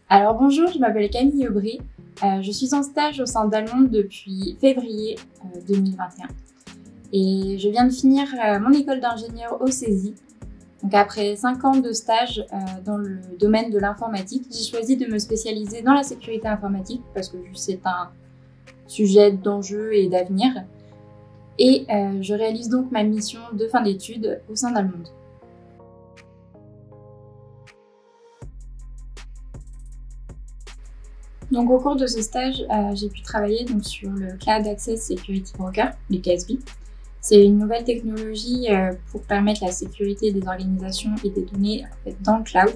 Alors bonjour, je m'appelle Camille Aubry. Je suis en stage au sein d'Almonde depuis février 2021. Et je viens de finir mon école d'ingénieur au CESI. Donc après 5 ans de stage dans le domaine de l'informatique, j'ai choisi de me spécialiser dans la sécurité informatique parce que c'est un sujet d'enjeu et d'avenir. Et je réalise donc ma mission de fin d'études au sein d'Almonde. Donc au cours de ce stage, j'ai pu travailler sur le Cloud Access Security Broker, le CASB. C'est une nouvelle technologie pour permettre la sécurité des organisations et des données dans le cloud,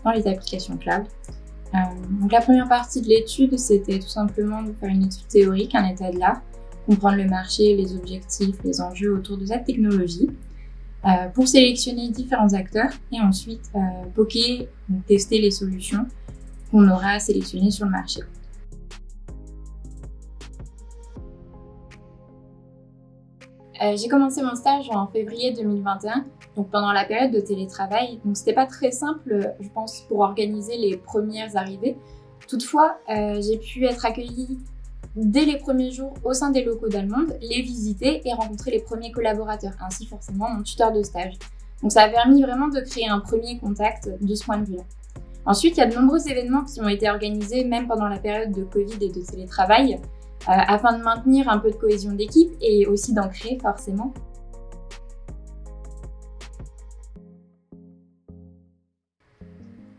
dans les applications cloud. Donc la première partie de l'étude, c'était tout simplement de faire une étude théorique, un état de l'art, comprendre le marché, les objectifs, les enjeux autour de cette technologie, pour sélectionner différents acteurs et ensuite POCer, donc tester les solutions qu'on aura sélectionnées sur le marché. J'ai commencé mon stage en février 2021, donc pendant la période de télétravail. Donc c'était pas très simple, je pense, pour organiser les premières arrivées. Toutefois, j'ai pu être accueillie dès les premiers jours au sein des locaux d'Almonde, les visiter et rencontrer les premiers collaborateurs, ainsi forcément mon tuteur de stage. Donc ça a permis vraiment de créer un premier contact de ce point de vue-là. Ensuite, il y a de nombreux événements qui ont été organisés même pendant la période de Covid et de télétravail afin de maintenir un peu de cohésion d'équipe et aussi d'en créer forcément.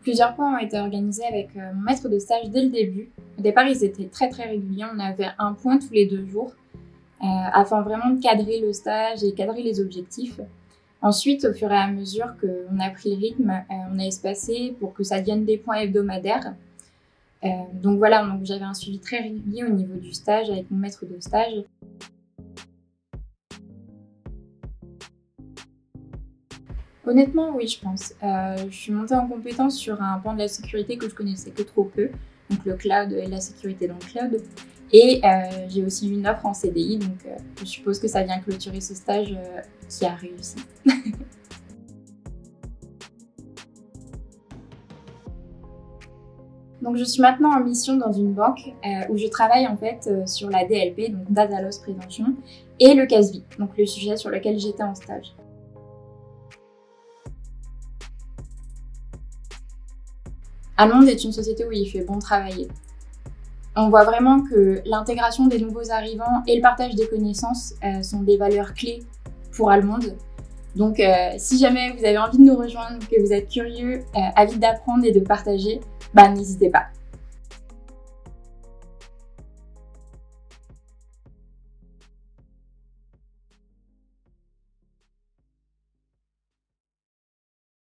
Plusieurs points ont été organisés avec mon maître de stage dès le début. Au départ, ils étaient très réguliers, on avait un point tous les 2 jours afin vraiment de cadrer le stage et cadrer les objectifs. Ensuite, au fur et à mesure qu'on a pris le rythme, on a espacé pour que ça devienne des points hebdomadaires. Donc voilà, j'avais un suivi très régulier au niveau du stage avec mon maître de stage. Honnêtement, oui, je pense. Je suis montée en compétence sur un pan de la sécurité que je connaissais que trop peu, donc le cloud et la sécurité dans le cloud. Et j'ai aussi eu une offre en CDI, donc je suppose que ça vient clôturer ce stage qui a réussi. Donc je suis maintenant en mission dans une banque où je travaille en fait sur la DLP, donc Data Loss Prevention, et le CASB, donc le sujet sur lequel j'étais en stage. Almonde est une société où il fait bon travailler. On voit vraiment que l'intégration des nouveaux arrivants et le partage des connaissances sont des valeurs clés pour Almonde. Donc si jamais vous avez envie de nous rejoindre, que vous êtes curieux, avide d'apprendre et de partager, n'hésitez pas.